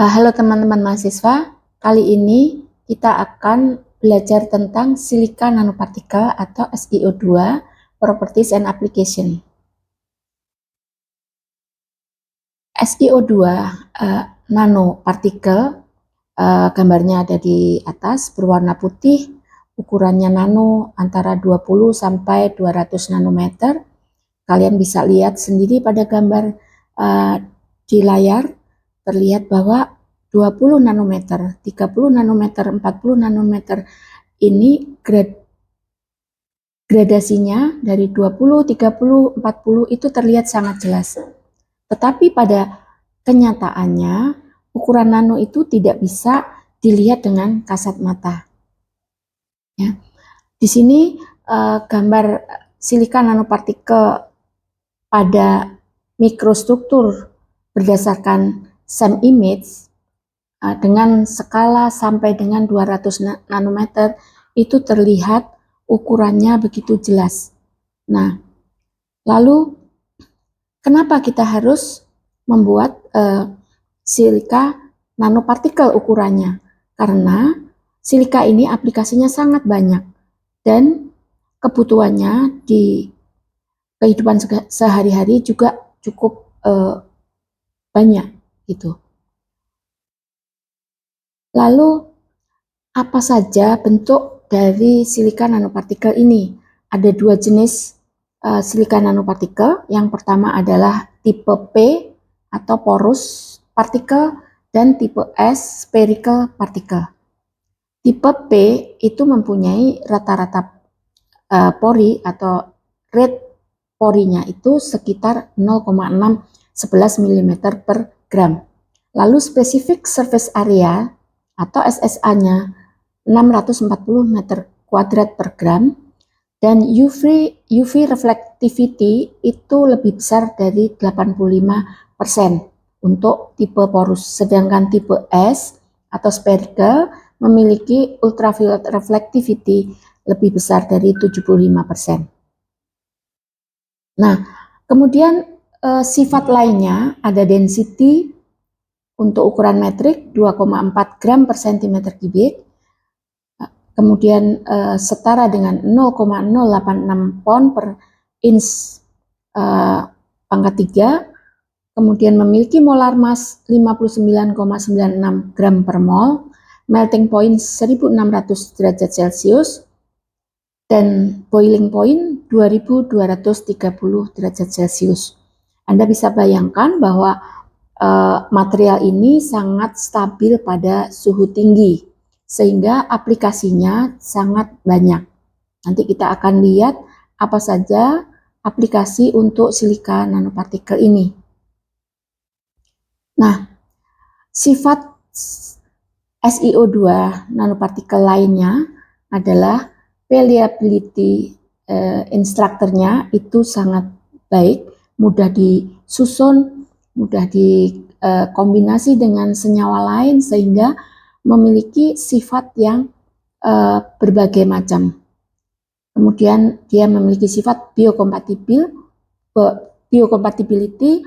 Halo teman-teman mahasiswa, kali ini kita akan belajar tentang silika nanopartikel atau SiO2, Properties and Application. SiO2 nanopartikel, gambarnya ada di atas, berwarna putih, ukurannya nano antara 20 sampai 200 nanometer. Kalian bisa lihat sendiri pada gambar di layar, terlihat bahwa 20 nanometer, 30 nanometer, 40 nanometer ini gradasinya dari 20, 30, 40 itu terlihat sangat jelas. Tetapi pada kenyataannya ukuran nano itu tidak bisa dilihat dengan kasat mata. Ya. Di sini gambar silika nanopartikel pada mikrostruktur berdasarkan SEM image dengan skala sampai dengan 200 nanometer itu terlihat ukurannya begitu jelas. Nah, lalu kenapa kita harus membuat silika nanopartikel ukurannya? Karena silika ini aplikasinya sangat banyak dan kebutuhannya di kehidupan sehari-hari juga cukup banyak gitu. Lalu apa saja bentuk dari silika nanopartikel ini? Ada dua jenis silika nanopartikel. Yang pertama adalah tipe P atau porous particle dan tipe S spherical particle. Tipe P itu mempunyai rata-rata pori atau rate porinya itu sekitar 0,611 mm per gram. Lalu specific surface area atau SSA-nya 640 meter kuadrat per gram, dan UV reflectivity itu lebih besar dari 85% untuk tipe porous, sedangkan tipe S atau spherical memiliki ultraviolet reflectivity lebih besar dari 75%. Nah, kemudian sifat lainnya ada density untuk ukuran metrik 2,4 gram per cm kubik, kemudian setara dengan 0,086 pound per inch pangkat 3, kemudian memiliki molar mass 59,96 gram per mol, melting point 1600 derajat Celcius, dan boiling point 2230 derajat Celcius. Anda bisa bayangkan bahwa material ini sangat stabil pada suhu tinggi, sehingga aplikasinya sangat banyak. Nanti kita akan lihat apa saja aplikasi untuk silika nanopartikel ini. Nah, sifat SiO2 nanopartikel lainnya adalah reliability instrukturnya itu sangat baik, mudah disusun, mudah dikombinasi dengan senyawa lain sehingga memiliki sifat yang berbagai macam. Kemudian dia memiliki sifat biocompatibility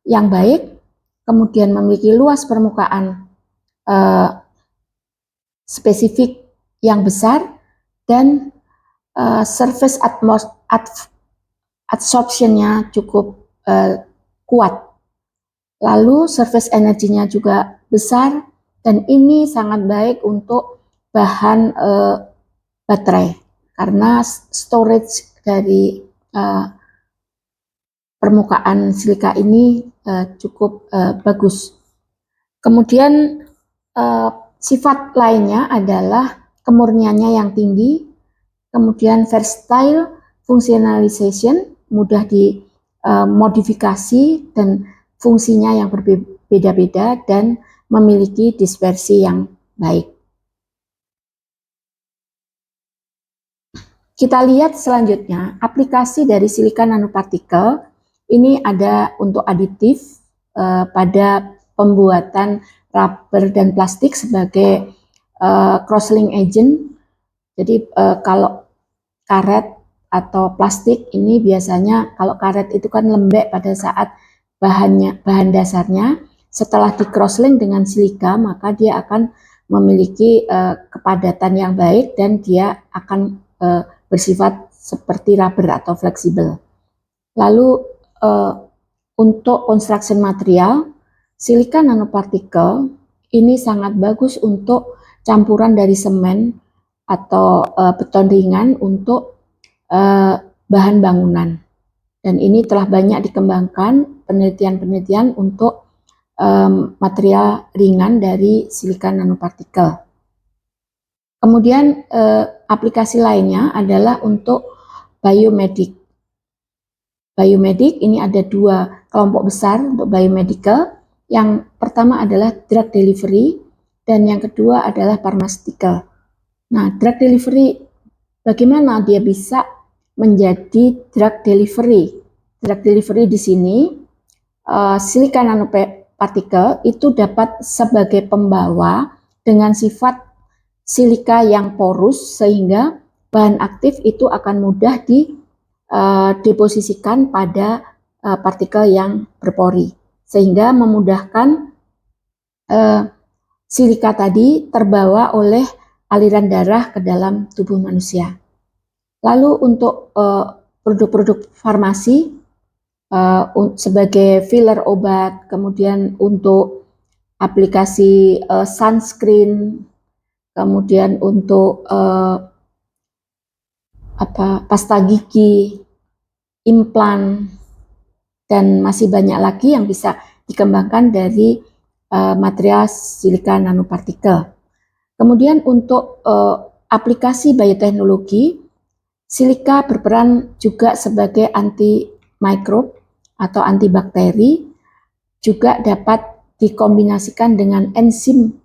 yang baik, kemudian memiliki luas permukaan spesifik yang besar, dan surface absorption-nya cukup kuat. Lalu surface energinya juga besar, dan ini sangat baik untuk bahan baterai karena storage dari permukaan silika ini cukup bagus. Kemudian sifat lainnya adalah kemurniannya yang tinggi, kemudian versatile functionalization, mudah dimodifikasi dan fungsinya yang berbeda-beda, dan memiliki dispersi yang baik. Kita lihat selanjutnya aplikasi dari silika nanopartikel. Ini ada untuk aditif pada pembuatan rubber dan plastik sebagai cross-link agent. Jadi kalau karet atau plastik ini biasanya, kalau karet itu kan lembek pada saat bahan dasarnya, setelah di crosslink dengan silika, maka dia akan memiliki kepadatan yang baik dan dia akan bersifat seperti rubber atau fleksibel. Lalu untuk construction material, silika nanopartikel ini sangat bagus untuk campuran dari semen atau beton ringan untuk bahan bangunan. Dan ini telah banyak dikembangkan penelitian-penelitian untuk material ringan dari silika nanopartikel. Kemudian aplikasi lainnya adalah untuk biomedik. Biomedik ini ada dua kelompok besar untuk biomedical. Yang pertama adalah drug delivery dan yang kedua adalah pharmaceutical. Nah, drug delivery, bagaimana dia bisa menjadi drug delivery? Drug delivery di sini, silika nanopartikel itu dapat sebagai pembawa dengan sifat silika yang porus sehingga bahan aktif itu akan mudah dideposisikan pada partikel yang berpori, sehingga memudahkan silika tadi terbawa oleh aliran darah ke dalam tubuh manusia. Lalu untuk produk-produk farmasi sebagai filler obat, kemudian untuk aplikasi sunscreen, kemudian untuk pasta gigi, implan, dan masih banyak lagi yang bisa dikembangkan dari material silika nanopartikel. Kemudian untuk aplikasi bioteknologi, silika berperan juga sebagai anti-mikrob atau antibakteri, juga dapat dikombinasikan dengan enzim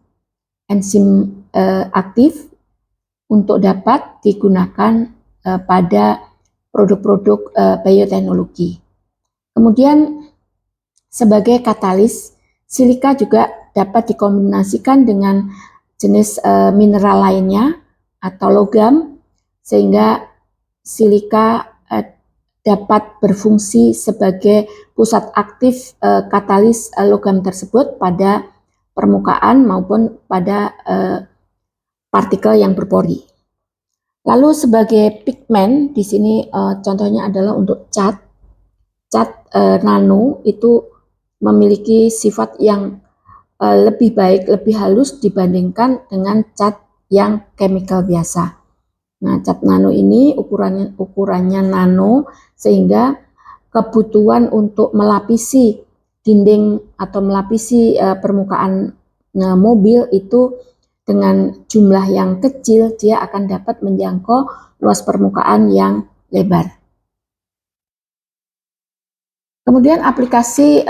aktif untuk dapat digunakan pada produk-produk bioteknologi. Kemudian sebagai katalis, silika juga dapat dikombinasikan dengan jenis mineral lainnya atau logam, sehingga silika dapat berfungsi sebagai pusat aktif katalis logam tersebut pada permukaan maupun pada partikel yang berpori. Lalu sebagai pigmen, di sini contohnya adalah untuk cat nano itu memiliki sifat yang lebih baik, lebih halus dibandingkan dengan cat yang chemical biasa. Nah, cat nano ini ukurannya nano, sehingga kebutuhan untuk melapisi dinding atau melapisi permukaan mobil itu dengan jumlah yang kecil, dia akan dapat menjangkau luas permukaan yang lebar. Kemudian aplikasi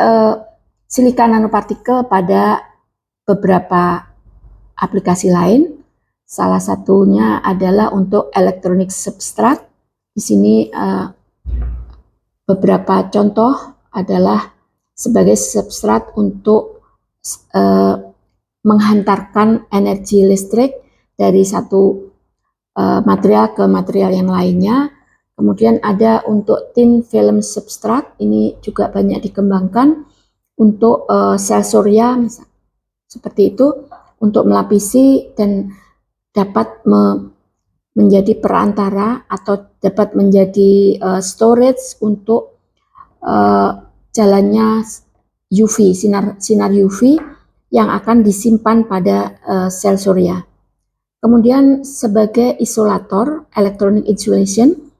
silika nanopartikel pada beberapa aplikasi lain. Salah satunya adalah untuk electronic substrate. Di sini beberapa contoh adalah sebagai substrat untuk menghantarkan energi listrik dari satu material ke material yang lainnya. Kemudian ada untuk thin film substrate, ini juga banyak dikembangkan untuk sel surya, seperti itu, untuk melapisi dan dapat menjadi perantara atau dapat menjadi storage untuk jalannya UV, sinar UV yang akan disimpan pada sel surya. Kemudian sebagai isolator, electronic insulation,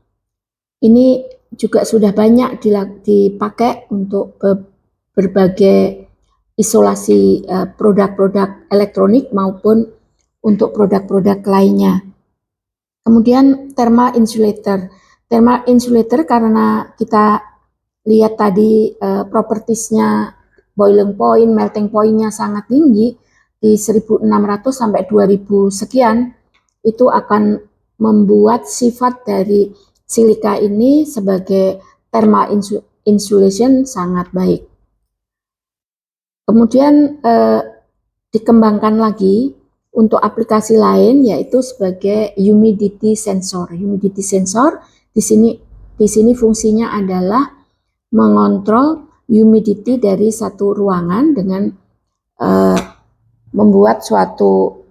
ini juga sudah banyak dipakai untuk berbagai isolasi produk-produk elektronik maupun untuk produk-produk lainnya. Kemudian thermal insulator. Thermal insulator karena kita lihat tadi propertiesnya boiling point, melting point-nya sangat tinggi di 1600 sampai 2000 sekian, itu akan membuat sifat dari silika ini sebagai thermal insulation sangat baik. Kemudian dikembangkan lagi untuk aplikasi lain, yaitu sebagai humidity sensor. Humidity sensor di sini fungsinya adalah mengontrol humidity dari satu ruangan dengan membuat suatu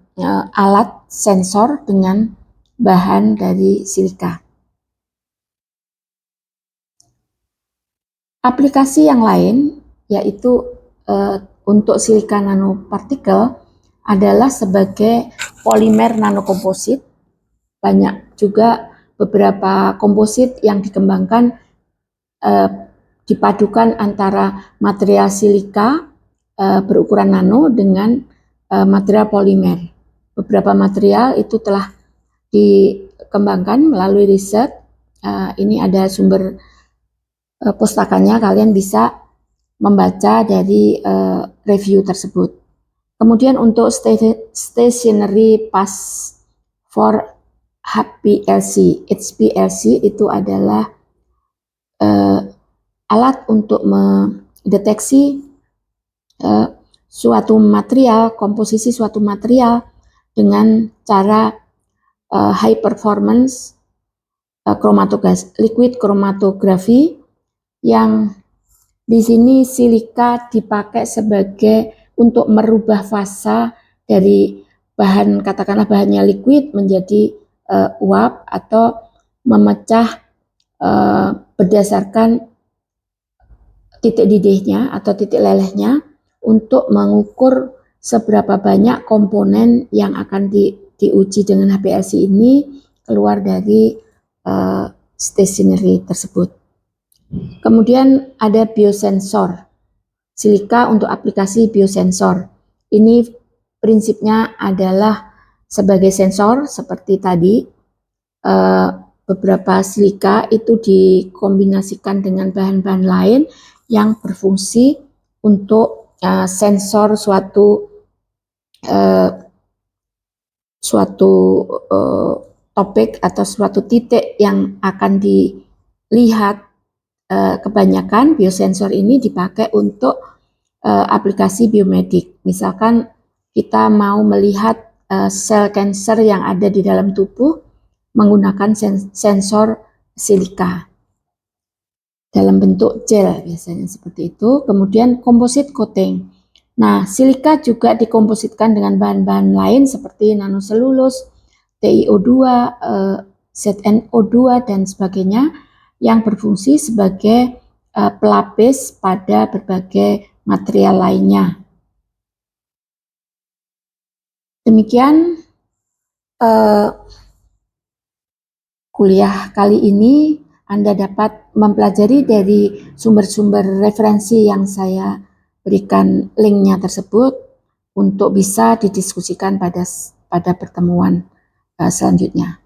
alat sensor dengan bahan dari silika. Aplikasi yang lain yaitu untuk silika nanopartikel adalah sebagai polimer nanokomposit. Banyak juga beberapa komposit yang dikembangkan dipadukan antara material silika berukuran nano dengan material polimer. Beberapa material itu telah dikembangkan melalui riset. Ini ada sumber pustakanya, kalian bisa membaca dari review tersebut. Kemudian untuk stationary pass for HPLC. HPLC itu adalah alat untuk mendeteksi suatu material, komposisi suatu material dengan cara high performance liquid chromatography, yang di sini silika dipakai sebagai untuk merubah fasa dari bahan, katakanlah bahannya liquid menjadi uap, atau memecah berdasarkan titik didihnya atau titik lelehnya untuk mengukur seberapa banyak komponen yang akan diuji dengan HPLC ini keluar dari stationery tersebut. Kemudian ada biosensor, silika untuk aplikasi biosensor. Ini prinsipnya adalah sebagai sensor seperti tadi. Beberapa silika itu dikombinasikan dengan bahan-bahan lain yang berfungsi untuk sensor suatu topik atau suatu titik yang akan dilihat. Kebanyakan biosensor ini dipakai untuk aplikasi biomedik. Misalkan kita mau melihat sel kanker yang ada di dalam tubuh menggunakan sensor silika dalam bentuk gel, biasanya seperti itu. Kemudian composite coating. Nah, silika juga dikompositkan dengan bahan-bahan lain seperti nanoselulose, TiO2, ZnO2 dan sebagainya, yang berfungsi sebagai pelapis pada berbagai material lainnya. Demikian kuliah kali ini. Anda dapat mempelajari dari sumber-sumber referensi yang saya berikan linknya tersebut untuk bisa didiskusikan pada pertemuan selanjutnya.